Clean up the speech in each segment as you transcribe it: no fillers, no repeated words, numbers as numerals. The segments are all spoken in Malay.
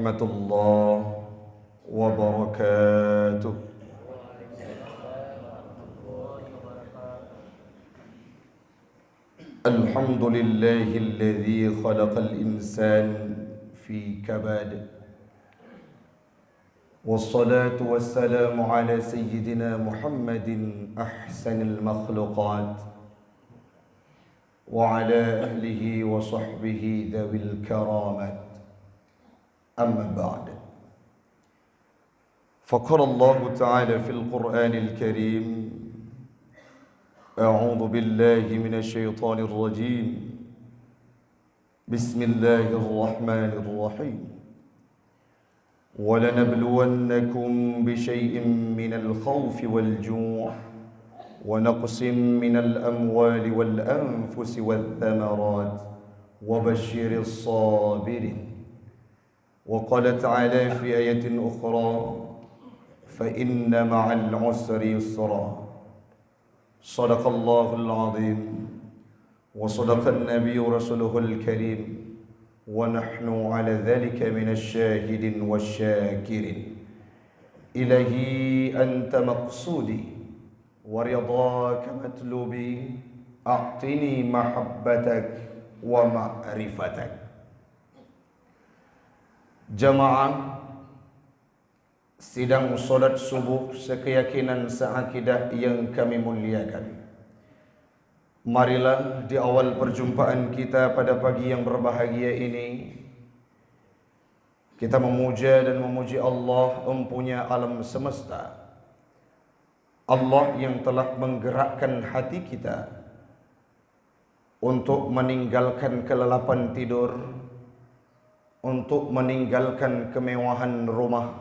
ورحمة الله وبركاته. الحمد لله الذي خلق الإنسان في كباد، والصلاة والسلام على سيدنا محمد أحسن المخلوقات وعلى أهله وصحبه ذوي الكرامات. أما بعد، فقال الله تعالى في القرآن الكريم: أعوذ بالله من الشيطان الرجيم، بسم الله الرحمن الرحيم. ولنبلونكم بشيء من الخوف والجوع ونقص من الأموال والأنفس والثمرات وبشر الصابرين. وقال تعالى في آية أخرى: فإن مع العسر يسرا. صدق الله العظيم وصدق النبي رسوله الكريم، ونحن على ذلك من الشاهدين والشاكرين. إلهي أنت مقصودي ورضاك مطلوبي، أعطني محبتك ومعرفتك. Jamaah sidang solat subuh sekeyakinan seakidah yang kami muliakan, marilah di awal perjumpaan kita pada pagi yang berbahagia ini, kita memuja dan memuji Allah empunya alam semesta, Allah yang telah menggerakkan hati kita untuk meninggalkan kelelapan tidur, untuk meninggalkan kemewahan rumah,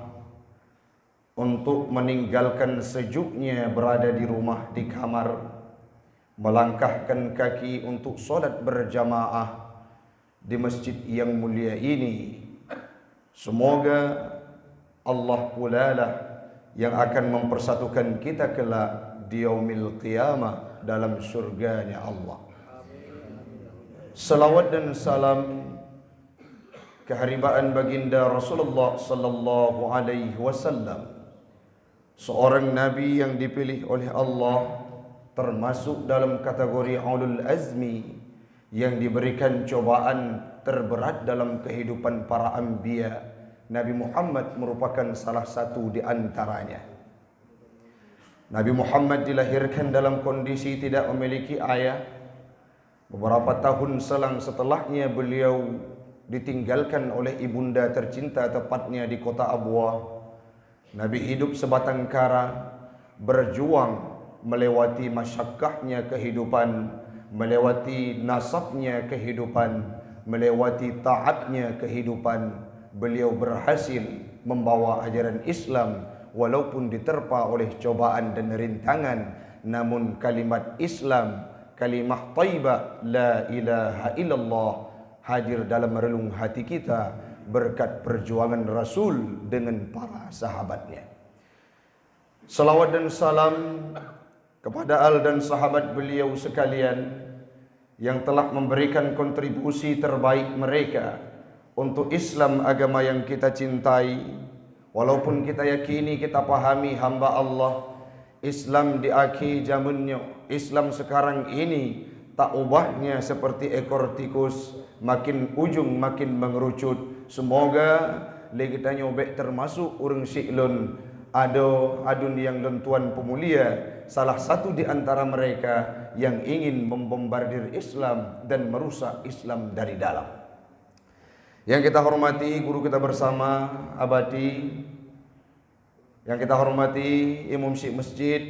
untuk meninggalkan sejuknya berada di rumah, di kamar, melangkahkan kaki untuk solat berjamaah di masjid yang mulia ini. Semoga Allah pula lah yang akan mempersatukan kita kelak di yaumil qiyamah dalam surganya Allah. Salawat dan salam keharibaan baginda Rasulullah sallallahu alaihi wasallam, seorang nabi yang dipilih oleh Allah, termasuk dalam kategori ulul azmi yang diberikan cobaan terberat dalam kehidupan para anbiya. Nabi Muhammad merupakan salah satu di antaranya. Nabi Muhammad dilahirkan dalam kondisi tidak memiliki ayah. Beberapa tahun selang setelahnya beliau ditinggalkan oleh ibunda tercinta, tepatnya di kota Abwa. Nabi hidup sebatang kara, berjuang melewati masyakkahnya kehidupan, melewati nasabnya kehidupan, melewati taatnya kehidupan. Beliau berhasil membawa ajaran Islam walaupun diterpa oleh cobaan dan rintangan, namun kalimat Islam, kalimah thayyibah la ilaha illallah hadir dalam relung hati kita berkat perjuangan Rasul dengan para sahabatnya. Salawat dan salam kepada al dan sahabat beliau sekalian yang telah memberikan kontribusi terbaik mereka untuk Islam, agama yang kita cintai. Walaupun kita yakini, kita pahami hamba Allah, Islam di akhir zamannya, Islam sekarang ini tak ubahnya seperti ekor tikus, makin ujung makin mengerucut. Semoga kita nyobek termasuk urang siklun adun yang lentuan pemulia, salah satu di antara mereka yang ingin membombardir Islam dan merusak Islam dari dalam. Yang kita hormati guru kita bersama abadi, yang kita hormati imam syekh masjid,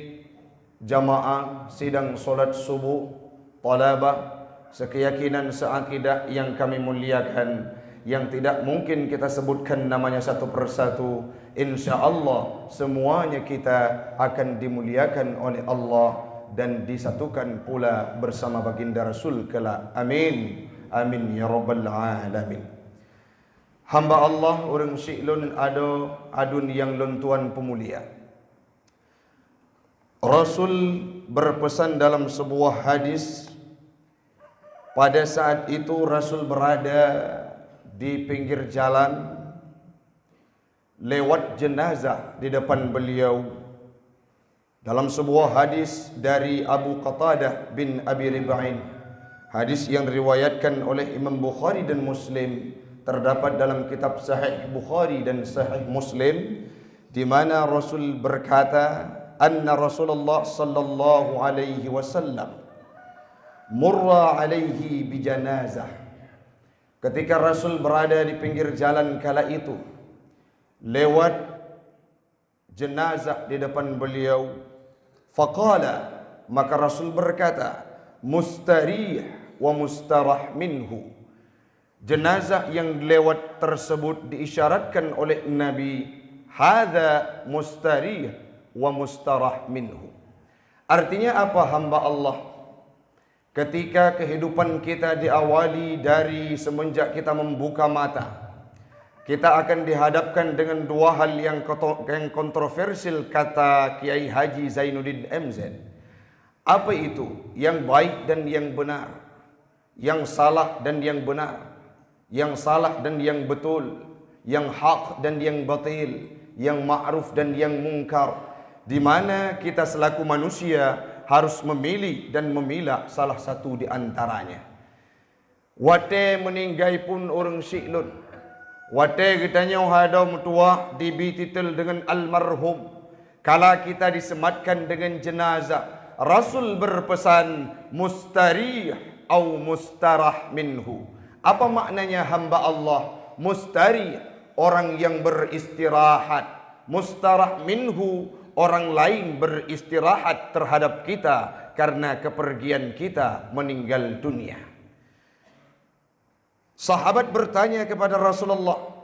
jamaah sidang solat subuh, talabah sekeyakinan seakidah yang kami muliakan, yang tidak mungkin kita sebutkan namanya satu persatu. InsyaAllah semuanya kita akan dimuliakan oleh Allah dan disatukan pula bersama baginda Rasul kelak. Amin, amin ya rabbal alamin. Hamba Allah orang syiklun adun yang lentuan pemulia. Rasul berpesan dalam sebuah hadis, pada saat itu Rasul berada di pinggir jalan, lewat jenazah di depan beliau. Dalam sebuah hadis dari Abu Qatadah bin Abi Rib'in, hadis yang diriwayatkan oleh Imam Bukhari dan Muslim, terdapat dalam kitab Sahih Bukhari dan Sahih Muslim, di mana Rasul berkata, anna Rasulullah sallallahu alaihi wasallam murra alaihi bi janazah. Ketika Rasul berada di pinggir jalan kala itu, lewat jenazah di depan beliau, faqala, maka Rasul berkata, mustarih wa mustarah minhu. Jenazah yang lewat tersebut diisyaratkan oleh Nabi, hadza mustarih wa mustarah minhu. Artinya apa, hamba Allah? Ketika kehidupan kita diawali dari semenjak kita membuka mata, kita akan dihadapkan dengan dua hal yang kontroversial, kata Kiai Haji Zainuddin MZ. Apa itu? Yang baik dan yang benar, yang salah dan yang benar, yang salah dan yang betul, yang hak dan yang batil, yang ma'ruf dan yang mungkar, di mana kita selaku manusia harus memilih dan memilah salah satu di antaranya. Wate meninggai pun orang siklun, wate kitanya ada mutua dibititel dengan almarhum, kala kita disematkan dengan jenazah, Rasul berpesan mustarih au mustarah minhu. Apa maknanya, hamba Allah? Mustarih, orang yang beristirahat. Mustarah minhu, orang lain beristirahat terhadap kita karena kepergian kita meninggal dunia. Sahabat bertanya kepada Rasulullah,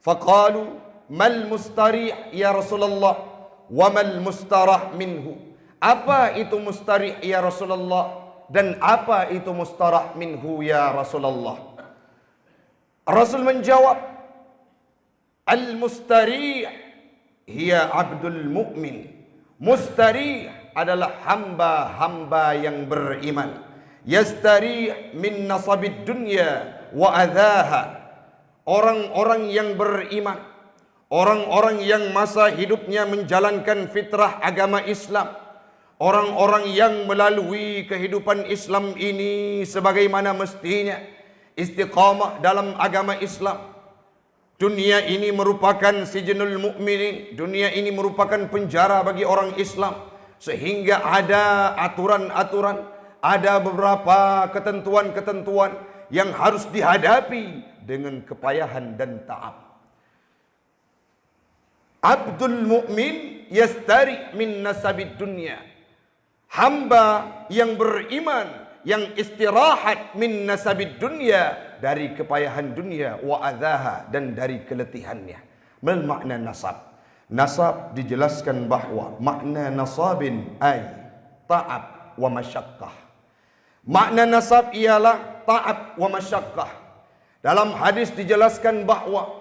faqalu mal mustarih ya Rasulullah wa mal mustarah minhu. Apa itu mustarih ya Rasulullah dan apa itu mustarah minhu ya Rasulullah? Rasul menjawab, al-mustarih hiya abdul mu'min. Mustarih adalah hamba-hamba yang beriman. Yastarih min nasabid dunya wa adhaha. Orang-orang yang beriman, orang-orang yang masa hidupnya menjalankan fitrah agama Islam, orang-orang yang melalui kehidupan Islam ini sebagaimana mestinya, istiqamah dalam agama Islam. Dunia ini merupakan sijnul mukminin, dunia ini merupakan penjara bagi orang Islam, sehingga ada aturan-aturan, ada beberapa ketentuan-ketentuan yang harus dihadapi dengan kepayahan dan taat. Abdul mukmin yastari min nasabid dunya. Hamba yang beriman yang istirahat min nasabid dunya, dari kepayahan dunia, wa adzaha, dan dari keletihannya. Mal makna nasab? Nasab dijelaskan bahawa makna nasabin ay ta'ab wa masyaqqah. Makna nasab ialah ta'ab wa masyaqqah. Dalam hadis dijelaskan bahawa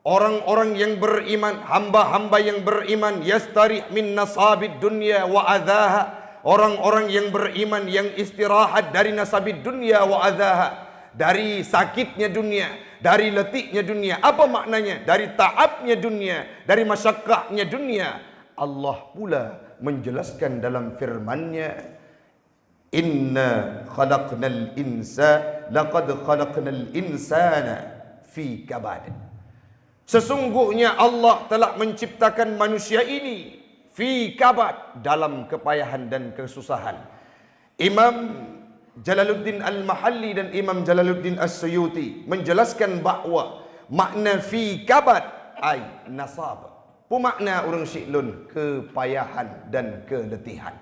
orang-orang yang beriman, hamba-hamba yang beriman, yastarih min nasabid dunya wa adzaha. Orang-orang yang beriman yang istirahat dari nasabid dunia wa adzaha, dari sakitnya dunia, dari letihnya dunia. Apa maknanya? Dari ta'abnya dunia, dari masyaqqahnya dunia. Allah pula menjelaskan dalam firman-Nya, inna khalaqnal insa laqad khalaqnal insana fi kabad. Sesungguhnya Allah telah menciptakan manusia ini fi kabad, dalam kepayahan dan kesusahan. Imam Jalaluddin Al-Mahalli dan Imam Jalaluddin As-Suyuti menjelaskan bahawa makna fi kabad ay nasab. Pemakna orang syiklun kepayahan dan keletihan.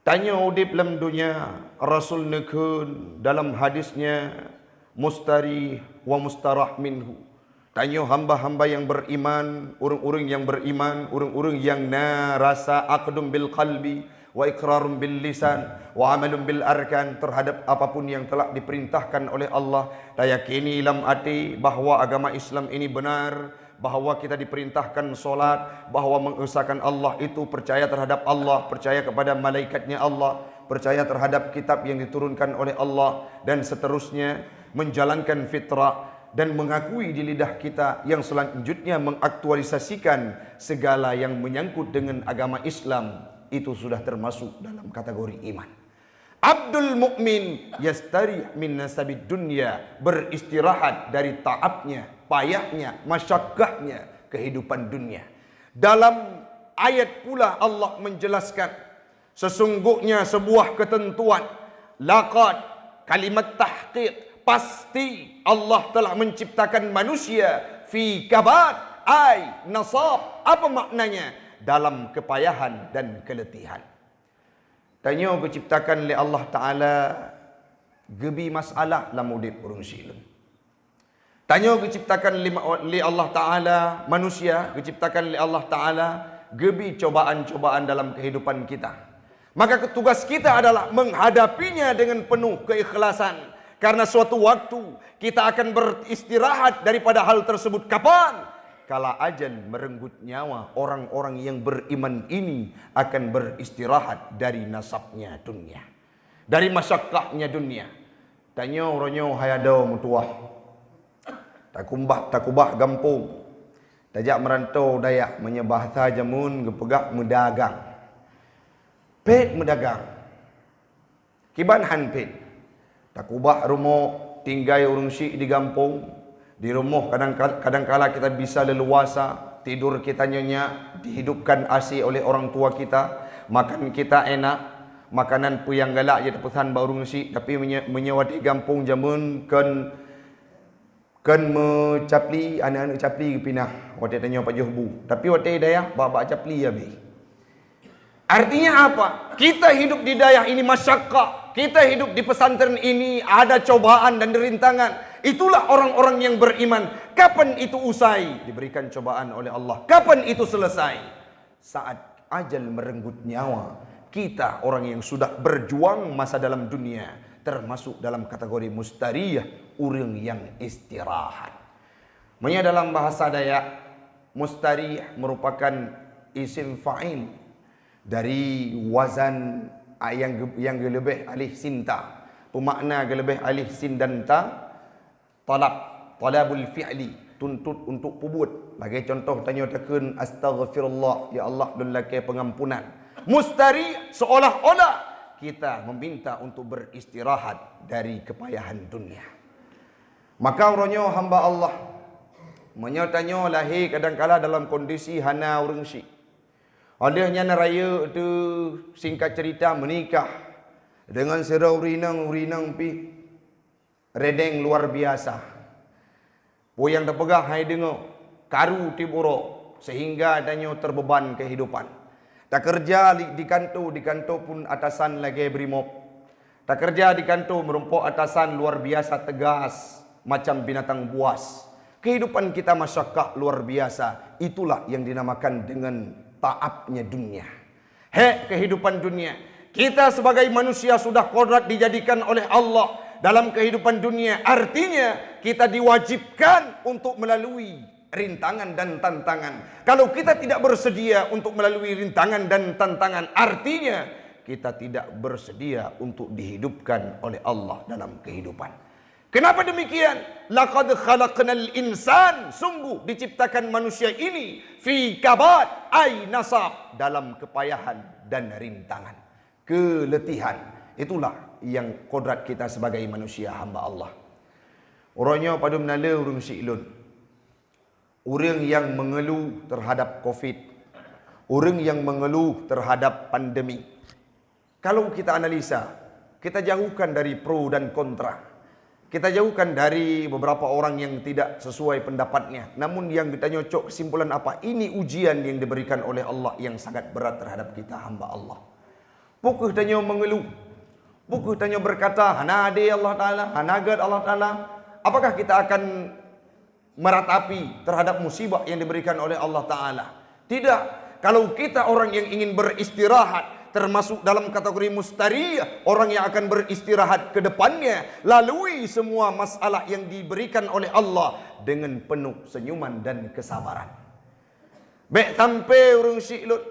Tanya udip dalam dunia, Rasul nekun dalam hadisnya mustari wa mustarah minhu. Tanya hamba-hamba yang beriman, orang-orang yang beriman, orang-orang yang rasa aqdum bil qalbi wa iqrarum bil lisan wa amalum bil arkan terhadap apapun yang telah diperintahkan oleh Allah. Dayakini dalam hati bahawa agama Islam ini benar, bahawa kita diperintahkan solat, bahawa mengesahkan Allah itu percaya terhadap Allah, percaya kepada malaikatnya Allah, percaya terhadap kitab yang diturunkan oleh Allah, dan seterusnya menjalankan fitrah. dan mengakui di lidah kita yang selanjutnya mengaktualisasikan segala yang menyangkut dengan agama Islam, itu sudah termasuk dalam kategori iman. Abdul mukmin yastarih min nasabid dunya, beristirahat dari taabnya, payahnya, masyakkahnya kehidupan dunia. Dalam ayat pula Allah menjelaskan, sesungguhnya sebuah ketentuan, laqad, kalimat tahqiq, pasti Allah telah menciptakan manusia fi kabad, ay nasab. Apa maknanya? Dalam kepayahan dan keletihan. Tanya diciptakan oleh Allah Ta'ala gebi masalah dalam hidup urang silun. Tanya diciptakan oleh Allah Ta'ala manusia, diciptakan oleh Allah Ta'ala gebi cobaan-cobaan dalam kehidupan kita. Maka tugas kita adalah menghadapinya dengan penuh keikhlasan. Karena suatu waktu kita akan beristirahat daripada hal tersebut. Kapan? Kala ajal merenggut nyawa, orang-orang yang beriman ini akan beristirahat dari nasabnya dunia, dari masyakkahnya dunia. Tanya orangnya hayado mutuah, takubah gampung, tajak merantau dayak menyebah jamun gepegak medagang. Pet medagang, kiban han pet, takubah rumah tinggal urung syik di gampung. Di rumah kadang-kala kita bisa leluasa, tidur kita nyenyak, dihidupkan asi oleh orang tua kita, makan kita enak, makanan pu yang galak je pesan baru ngisi, tapi menyewa di kampung jamun kan mencapli anak-anak capli pinah. Waktu tanya Pak Johbu, tapi waktu daya baba capli ya be. Artinya apa? Kita hidup di daerah ini masyakkah. Kita hidup di pesantren ini ada cobaan dan rintangan. Itulah orang-orang yang beriman. Kapan itu usai? Diberikan cobaan oleh Allah. Kapan itu selesai? Saat ajal merenggut nyawa. Kita orang yang sudah berjuang masa dalam dunia, termasuk dalam kategori mustariyah, orang yang istirahat. Maknanya dalam bahasa Dayak, mustariyah merupakan isim fa'il dari wazan yang lebih alih sinta. Pemakna lebih alih sin dan ta. Talabul fi'li, tuntut untuk pubut. Bagi contoh tanya takun astaghfirullah, ya Allah dolake pengampunan. Mustari seolah-olah kita meminta untuk beristirahat dari kepayahan dunia. Maka orangnya hamba Allah menyatanya lahir kadang-kala dalam kondisi hana urang syik. Adanya raya itu singkat cerita menikah dengan serau urinang pi redeng luar biasa. Yang terpegah hai dengar karu tiburo sehingga adanya terbeban kehidupan. Tak kerja di kantor pun atasan lagi brimob. Tak kerja di kantor merumpuk atasan luar biasa tegas macam binatang buas. Kehidupan kita masyakkah luar biasa. Itulah yang dinamakan dengan taabnya dunia. Kehidupan dunia. Kita sebagai manusia sudah kodrat dijadikan oleh Allah dalam kehidupan dunia. Artinya kita diwajibkan untuk melalui rintangan dan tantangan. Kalau kita tidak bersedia untuk melalui rintangan dan tantangan, artinya kita tidak bersedia untuk dihidupkan oleh Allah dalam kehidupan. Kenapa demikian? Laqad khalaqnal insan, sungguh diciptakan manusia ini fi kabad, ay nasab, dalam kepayahan dan rintangan, keletihan. Itulah yang kodrat kita sebagai manusia hamba Allah. Orangnya pada menala urang siklun. Orang yang mengeluh terhadap Covid. Orang yang mengeluh terhadap pandemi. Kalau kita analisa, kita jauhkan dari pro dan kontra. Kita jauhkan dari beberapa orang yang tidak sesuai pendapatnya. Namun yang kita nyocok kesimpulan apa? Ini ujian yang diberikan oleh Allah yang sangat berat terhadap kita hamba Allah. Pukul tanya mengeluh. Pukul tanya berkata, hana ade Allah Ta'ala, hana gad Allah Ta'ala. Apakah kita akan meratapi terhadap musibah yang diberikan oleh Allah Ta'ala? Tidak. Kalau kita orang yang ingin beristirahat, termasuk dalam kategori mustariyah, orang yang akan beristirahat ke depannya, lalui semua masalah yang diberikan oleh Allah dengan penuh senyuman dan kesabaran. Baik sampai urang syi'lut,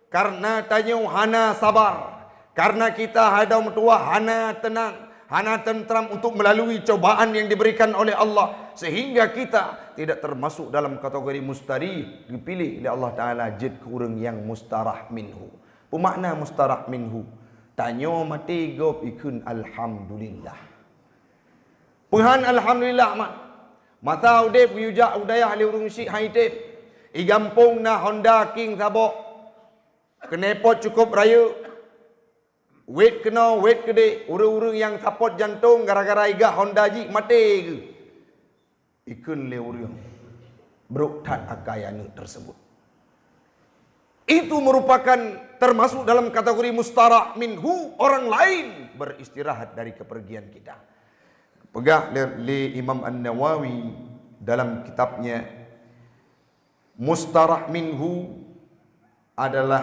karena tanya hana sabar, karena kita hadam tua hana tenang, hana tentram untuk melalui cobaan yang diberikan oleh Allah, sehingga kita tidak termasuk dalam kategori mustari, dipilih oleh Allah Ta'ala jid kurang yang mustarah minhu. Pemakna mustarah minhu, tanyo mati gop ikun alhamdulillah. Puhan alhamdulillah mak. Mata udep yujak udayah li urung syik haitep. Igampung na Honda King sabok. Kenepot cukup raya. Wait kena, wait gede. Urung-urung yang sapot jantung gara-gara iga Honda ji mati ke. Ikun le urung. Bruk tat akayana tersebut. Itu merupakan termasuk dalam kategori mustarah minhu, orang lain beristirahat dari kepergian kita. Pegah li Imam An-Nawawi dalam kitabnya, mustarah minhu adalah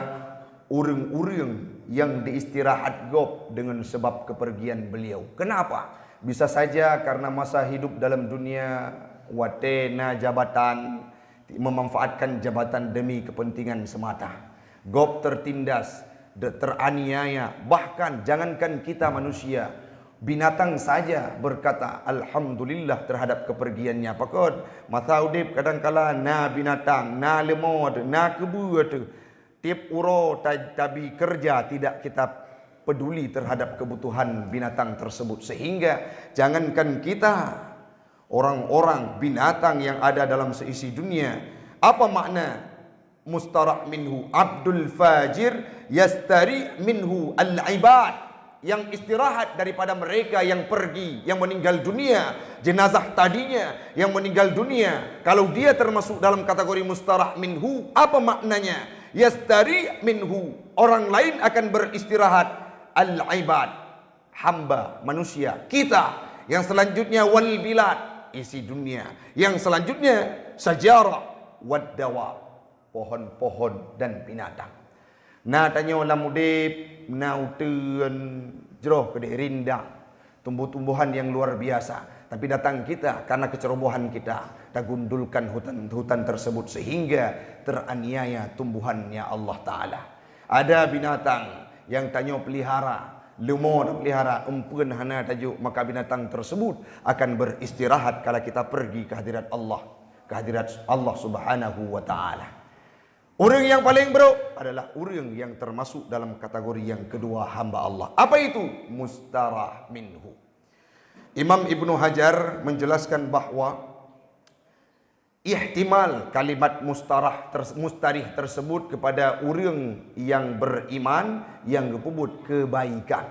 urang-urang yang diistirahat gop dengan sebab kepergian beliau. Kenapa? Bisa saja karena masa hidup dalam dunia watena jabatan, memanfaatkan jabatan demi kepentingan semata. Gop tertindas, teraniaya, bahkan jangankan kita manusia, binatang saja berkata alhamdulillah terhadap kepergiannya. Pakot masa udip kadangkala na binatang, na lemot, na kebuat, tiap uro tabi kerja tidak kita peduli terhadap kebutuhan binatang tersebut. Sehingga jangankan kita, orang-orang binatang yang ada dalam seisi dunia. Apa makna mustarah minhu? Abdul fajir yastari minhu al-ibad, yang istirahat daripada mereka yang pergi, yang meninggal dunia. Jenazah tadinya yang meninggal dunia, kalau dia termasuk dalam kategori mustarah minhu, apa maknanya? Yastari minhu, orang lain akan beristirahat. Al-ibad, hamba manusia kita. Yang selanjutnya wal bilad, isi dunia. Yang selanjutnya sajarah wad dawa, pohon-pohon dan binatang. Na tanya lam udip, na uteun jeroh kedek rindang, tumbuh-tumbuhan yang luar biasa. Tapi datang kita karena kecerobohan kita, tak gundulkan hutan-hutan tersebut sehingga teraniaya tumbuhannya Allah Ta'ala. Ada binatang yang tanya pelihara, lumur pelihara, empun hana tajuk, maka binatang tersebut akan beristirahat kala kita pergi ke hadirat Allah Subhanahu wa Ta'ala. Orang yang paling buruk adalah orang yang termasuk dalam kategori yang kedua, hamba Allah. Apa itu? Mustarah minhu. Imam Ibnu Hajar menjelaskan bahawa ihtimal kalimat mustarih tersebut kepada orang yang beriman, yang berbuat kebaikan.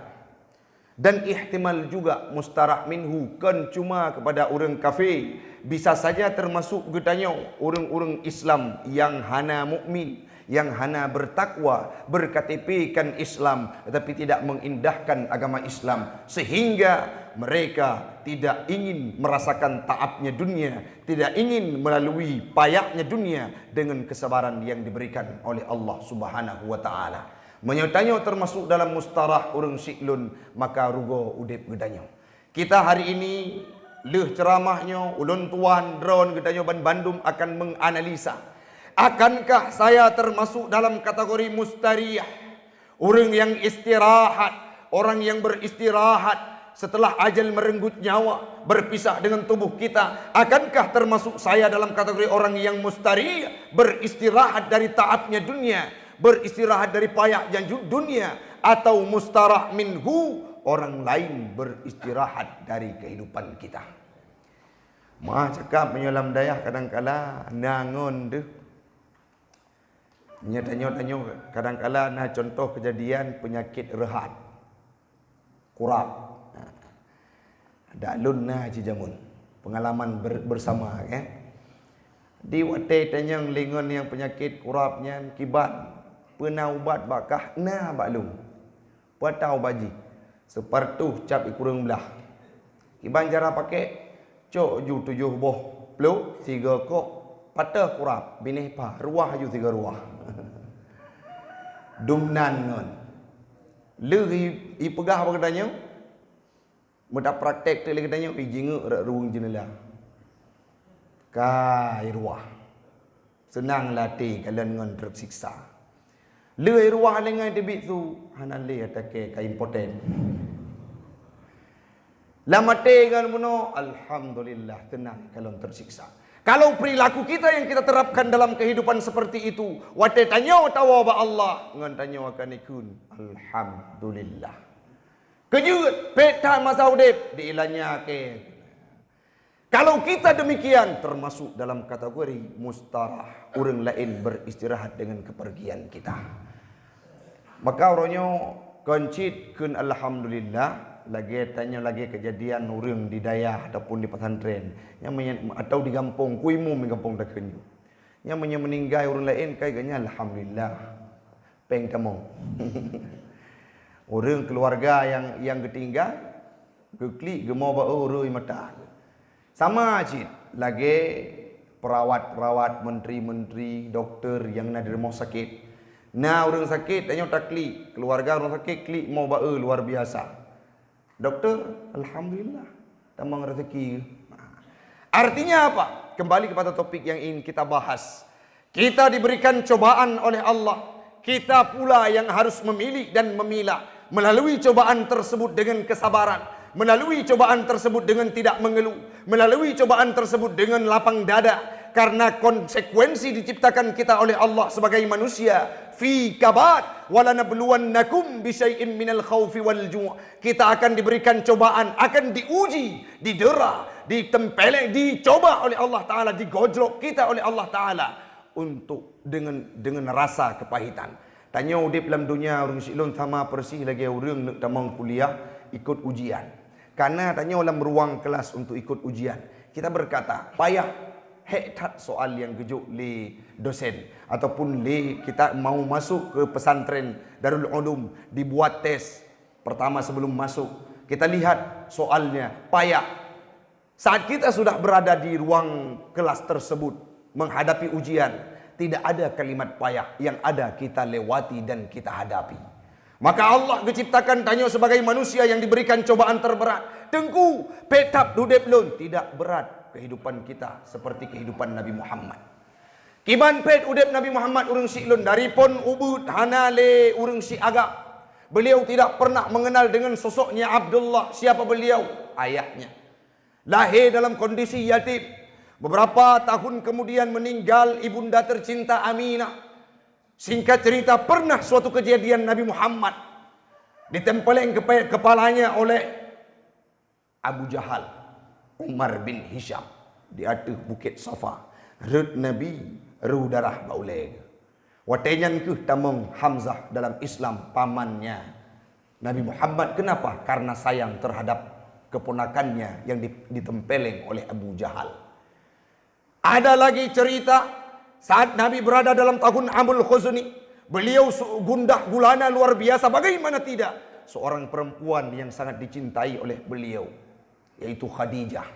Dan ihtimal juga mustarah minhu kan cuma kepada orang kafir. Bisa saja termasuk getanya orang-orang Islam yang hana mukmin, yang hana bertakwa, berKTP-kan Islam tetapi tidak mengindahkan agama Islam, sehingga mereka tidak ingin merasakan taabnya dunia, tidak ingin melalui payahnya dunia dengan kesabaran yang diberikan oleh Allah Subhanahu wa Ta'ala. Menyertanya termasuk dalam mustarah orang siklun, maka rugo udip gedanya. Kita hari ini leh ceramahnya ulun tuan drone gedanya ban Bandung akan menganalisa, akankah saya termasuk dalam kategori mustariyah, orang yang istirahat, orang yang beristirahat setelah ajal merenggut nyawa, berpisah dengan tubuh kita? Akankah termasuk saya dalam kategori orang yang mustari, beristirahat dari taatnya dunia, beristirahat dari payah janju dunia? Atau mustarah minhu, orang lain beristirahat dari kehidupan kita? Maha cakap menyolam dayah kadangkala nangon deh. Tanya-tanya kadangkala nah contoh kejadian penyakit rehat, kurap. Daklun na cijamun pengalaman bersama ya. Di waktu tanya lingon yang penyakit kurapnya kibat pernah ubat bakah na baklum patau baji sepertu cap ikurung belah kiban cara pakai cok ju 7 boh peluk 3 kok patah kurap binih pa ruah ju 3 ruah dumnan ngon lu i pegah apa katanya mudah praktek tu lagi katanya i jingu ruang jenela kai ruah senang latih kalian ngon tersiksa lei ruah dengan tebit tu hanan le atake kai impoten Lamate kan buno, alhamdulillah tenang kalau tersiksa. Kalau perilaku kita yang kita terapkan dalam kehidupan seperti itu, wate tanya tawa ba Allah, ngan tanya akan ikun, alhamdulillah. Kejut peta masa udip diilanya ke. Kalau kita demikian termasuk dalam kategori mustarah, orang lain beristirahat dengan kepergian kita. Maka orangnya koncit kun alhamdulillah. Lagi tanya lagi kejadian orang di dayah ataupun di pesantren atau di kampung kuimu di kampung Dakenyu yang meninggal orang lain kayaknya alhamdulillah peng tamong orang keluarga yang ketinggal geklik gemau ba urui mata sama cit lagi perawat-perawat menteri-menteri doktor yang ada di rumah sakit nah orang sakit tanya takli keluarga orang sakit klik mau ba luar biasa. Dokter, alhamdulillah, tambang rezeki. Artinya apa? Kembali kepada topik yang ingin kita bahas. Kita diberikan cobaan oleh Allah. Kita pula yang harus memilih dan memilah. Melalui cobaan tersebut dengan kesabaran. Melalui cobaan tersebut dengan tidak mengeluh. Melalui cobaan tersebut dengan lapang dada. Karena konsekuensi diciptakan kita oleh Allah sebagai manusia. Fi kabat walanabluwannakum bisyai'in minal khaufi wal ju'. Kita akan diberikan cobaan, akan diuji, didera, ditempeleng, dicoba oleh Allah Taala, digojlok kita oleh Allah Taala untuk dengan rasa kepahitan. Tanya udip dalam dunia orang silon sama persis lagi orang nak tamang kuliah ikut ujian. Karena tanya dalam ruang kelas untuk ikut ujian. Kita berkata, payah hektat soal yang gejuk li dosen ataupun li kita mau masuk ke pesantren Darul Ulum dibuat tes pertama sebelum masuk kita lihat soalnya payah saat kita sudah berada di ruang kelas tersebut menghadapi ujian tidak ada kalimat payah yang ada kita lewati dan kita hadapi maka Allah diciptakan tanya sebagai manusia yang diberikan cobaan terberat tengku petap dudep lun tidak berat kehidupan kita seperti kehidupan Nabi Muhammad. Kiban pet udep Nabi Muhammad urang si lun dari pon ubud hanale urang si agak. Beliau tidak pernah mengenal dengan sosoknya Abdullah. Siapa beliau? Ayahnya. Lahir dalam kondisi yatim. Beberapa tahun kemudian meninggal ibunda tercinta Aminah. Singkat cerita pernah suatu kejadian Nabi Muhammad ditempeleng kepalanya oleh Abu Jahal. Umar bin Hisham di atas bukit Safa. Rut Nabi, ru darah bauleg. Watenyan ke tamong Hamzah dalam Islam pamannya Nabi Muhammad. Kenapa? Karena sayang terhadap keponakannya yang ditempeleng oleh Abu Jahal. Ada lagi cerita saat Nabi berada dalam tahun Amul Khuzni. Beliau gundah gulana luar biasa. Bagaimana tidak? Seorang perempuan yang sangat dicintai oleh beliau. Yaitu Khadijah.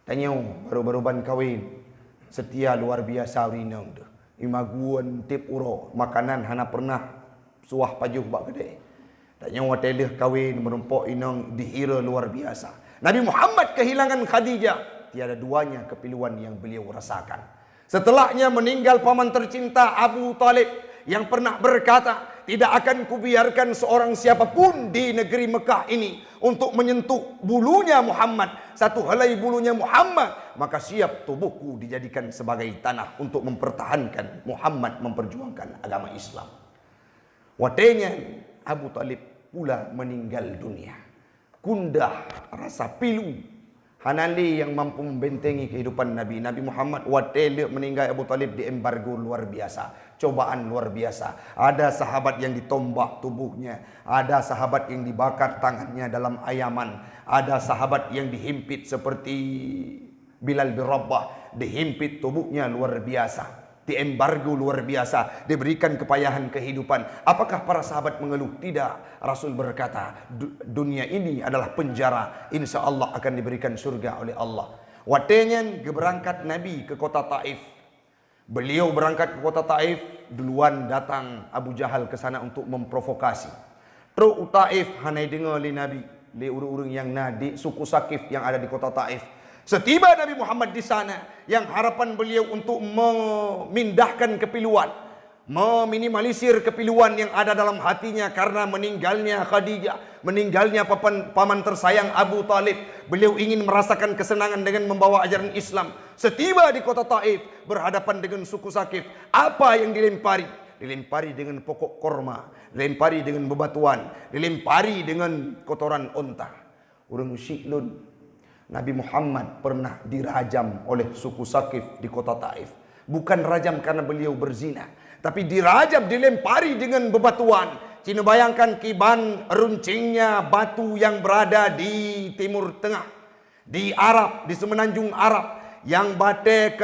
Tanya baru-baru ban kawin. Setia luar biasa rinang tu. Imaguan tip uro. Makanan hana pernah suah pajuh bak gede. Tanya watelih kawin merempok inang dihira luar biasa. Nabi Muhammad kehilangan Khadijah. Tiada duanya kepiluan yang beliau rasakan. Setelahnya meninggal paman tercinta Abu Talib. Yang pernah berkata, tidak akan kubiarkan seorang siapapun di negeri Mekah ini untuk menyentuh bulunya Muhammad. Satu helai bulunya Muhammad, maka siap tubuhku dijadikan sebagai tanah untuk mempertahankan Muhammad memperjuangkan agama Islam. Watenya Abu Talib pula meninggal dunia. Kundah rasa pilu. Hanali yang mampu membentengi kehidupan Nabi. Nabi Muhammad watele meninggal Abu Talib di embargo luar biasa. Cobaan luar biasa. Ada sahabat yang ditombak tubuhnya. Ada sahabat yang dibakar tangannya dalam ayaman. Ada sahabat yang dihimpit seperti Bilal bin Rabah. Dihimpit tubuhnya luar biasa. Diembargo luar biasa. Diberikan kepayahan kehidupan. Apakah para sahabat mengeluh? Tidak. Rasul berkata, dunia ini adalah penjara. Insya Allah akan diberikan surga oleh Allah. Watenya berangkat Nabi ke kota Taif. Beliau berangkat ke kota Taif. Duluan datang Abu Jahal ke sana untuk memprovokasi. Truk Taif hanai dengar li Nabi. Li urung-urung yang nadi suku Sakif yang ada di kota Taif. Setiba Nabi Muhammad di sana, yang harapan beliau untuk memindahkan kepiluan, meminimalisir kepiluan yang ada dalam hatinya karena meninggalnya Khadijah, meninggalnya paman tersayang Abu Talib. Beliau ingin merasakan kesenangan dengan membawa ajaran Islam. Setiba di kota Taif, berhadapan dengan suku Sakif, apa yang dilempari? Dilempari dengan pokok korma, dilempari dengan bebatuan, dilempari dengan kotoran onta. Orang Syi'lun, Nabi Muhammad pernah dirajam oleh suku Sakif di kota Taif. Bukan rajam karena beliau berzina, tapi dirajam, dilempari dengan bebatuan. Cina bayangkan kiban runcingnya batu yang berada di Timur Tengah, di Arab, di semenanjung Arab, yang bate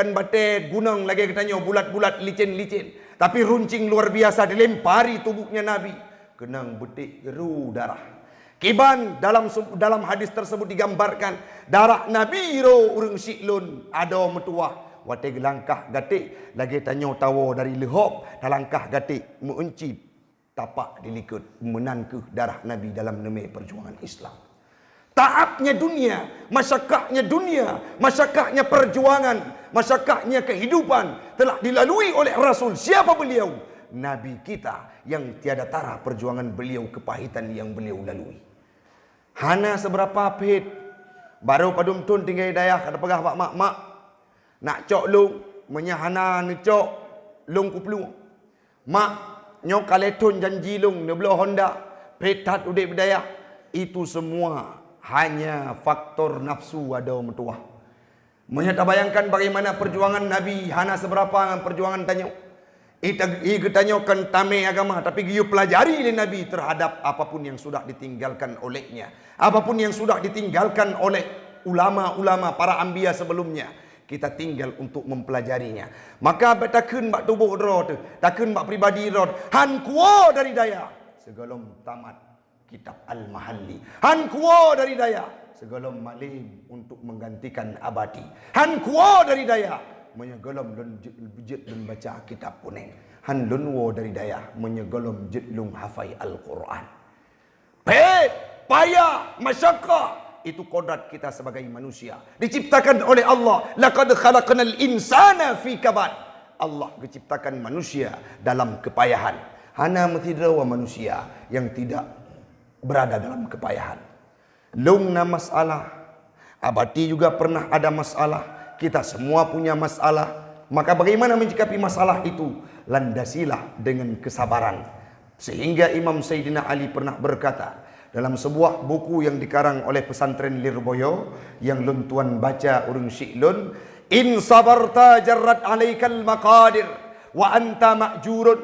gunung lagi katanya bulat-bulat, licin-licin. Tapi runcing luar biasa dilempari tubuhnya Nabi. Kenang betik geru darah. Kiban dalam hadis tersebut digambarkan darah Nabi ro urang Syi'lun ada metuah. Wate langkah gatik lagi tanya tawa dari lehop langkah gatik mengunci tapak dilikut menan ke darah Nabi dalam nama perjuangan Islam. Taabnya dunia, masyakahnya perjuangan, masyakahnya kehidupan telah dilalui oleh Rasul. Siapa beliau? Nabi kita yang tiada tara perjuangan beliau, kepahitan yang beliau lalui. Hana seberapa pahit baru padum tun tinggal dayah kada pegah pak mak nak cok lung menyahana ni cok lung kuplu mak nyok kaletun janji lung ne belah Honda petat udik berdaya. Itu semua hanya faktor nafsu ada metuah. Menyata bayangkan bagaimana perjuangan Nabi hana seberapa perjuangan tanya. Ia tanyakan tame agama, tapi giu pelajari oleh Nabi terhadap apapun yang sudah ditinggalkan olehnya, apapun yang sudah ditinggalkan oleh ulama-ulama para anbiya sebelumnya. Kita tinggal untuk mempelajarinya. Maka takun bak tubuh ro tu, takun bak pribadi ro. Han kuo dari daya segalom tamat kitab Al-Mahalli. Han kuo dari daya segalom malim untuk menggantikan abadi. Han kuo dari daya menyegolom lun jit lun baca kitab kuning. Han lunwo dari daya menyegolom jit lun hafai Al-Quran. Payah, masyarakat. Itu kodrat kita sebagai manusia. Diciptakan oleh Allah. Laqad khalaqnal insana fi kabad. Allah menciptakan manusia dalam kepayahan. Hana metidrawa manusia yang tidak berada dalam kepayahan. Lungna masalah. Abadi juga pernah ada masalah. Kita semua punya masalah. Maka bagaimana menyikapi masalah itu? Landasilah dengan kesabaran. Sehingga Imam Sayyidina Ali pernah berkata dalam sebuah buku yang dikarang oleh pesantren Lirboyo yang luntuan baca urang Syi'lun, in sabarta jarrat alaikal maqadir wa anta ma'jurun.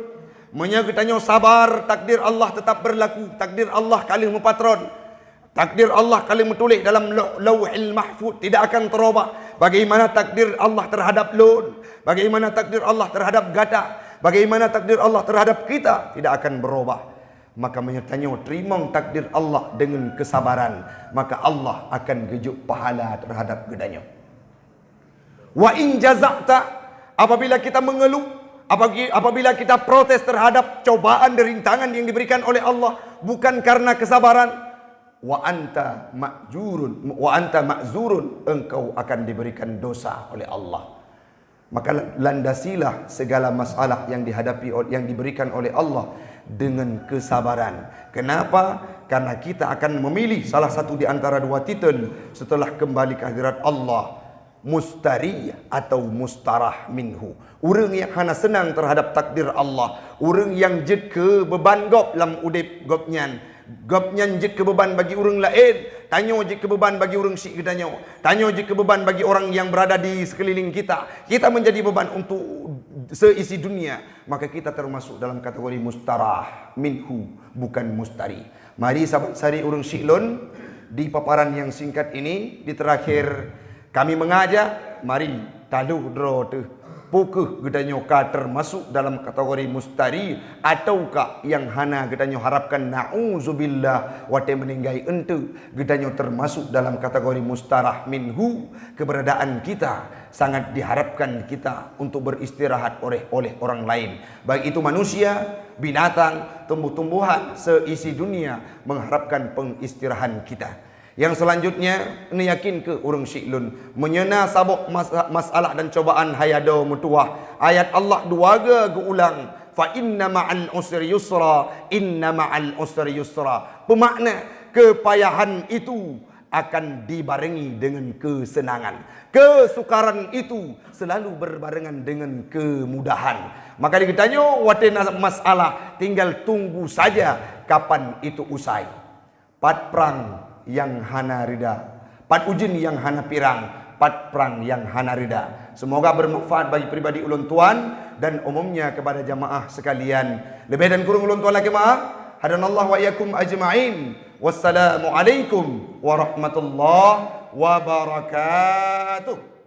Menyagetanya sabar, takdir Allah tetap berlaku, takdir Allah kali mempatron, takdir Allah kali metulis dalam lauhil mahfuz tidak akan terubah. Bagaimana takdir Allah terhadap lun, bagaimana takdir Allah terhadap gata, bagaimana takdir Allah terhadap kita tidak akan berubah. Maka menyertanya terima takdir Allah dengan kesabaran, maka Allah akan gejuk pahala terhadap gedanya. Wa in jaza'ta, apabila kita mengeluh, apabila kita protes terhadap cobaan dan rintangan yang diberikan oleh Allah bukan karena kesabaran, wa anta ma'zurun, engkau akan diberikan dosa oleh Allah. Maka landasilah segala masalah yang dihadapi, yang diberikan oleh Allah dengan kesabaran. Kenapa? Karena kita akan memilih salah satu di antara dua titel setelah kembali ke hadirat Allah, mustari atau mustarah minhu. Orang yang hana senang terhadap takdir Allah, orang yang jed ke beban gop lam udip gopnyan, gopnyan jed ke beban bagi orang lain. Tanya je ke beban bagi orang syik gedanya. Tanya je ke beban bagi orang yang berada di sekeliling kita. Kita menjadi beban untuk seisi dunia. Maka kita termasuk dalam kategori mustarah minhu, bukan mustari. Mari sahabat sari orang Syi'lun, di paparan yang singkat ini, di terakhir kami mengajak, mari taluh dro tu. Pukul gedanyo ka termasuk dalam kategori mustari ataukah yang hana gedanyo harapkan na'udzubillah wate meninggai entu gedanyo termasuk dalam kategori mustarah minhu. Keberadaan kita sangat diharapkan kita untuk beristirahat oleh orang lain, baik itu manusia, binatang, tumbuh-tumbuhan seisi dunia mengharapkan pengistirahan kita. Yang selanjutnya, ni yakin ke urang syiklun menyena sabuk masalah dan cobaan hayado mutuah. Ayat Allah dua ge ulang, fa inna ma'al usri yusra, inna ma'al usri yusra. Bermakna kepayahan itu akan dibarengi dengan kesenangan. Kesukaran itu selalu berbarengan dengan kemudahan. Maka dikatanya watina masalah, tinggal tunggu saja kapan itu usai. Pat perang yang hana rida, pat ujin yang hana pirang, pat perang yang hana rida. Semoga bermanfaat bagi pribadi ulun tuan dan umumnya kepada jamaah sekalian. Lebih dan kurang ulun tuan lagi maaf. Hadanallahu wa iyyakum ajma'in. Wassalamualaikum warahmatullahi wabarakatuh.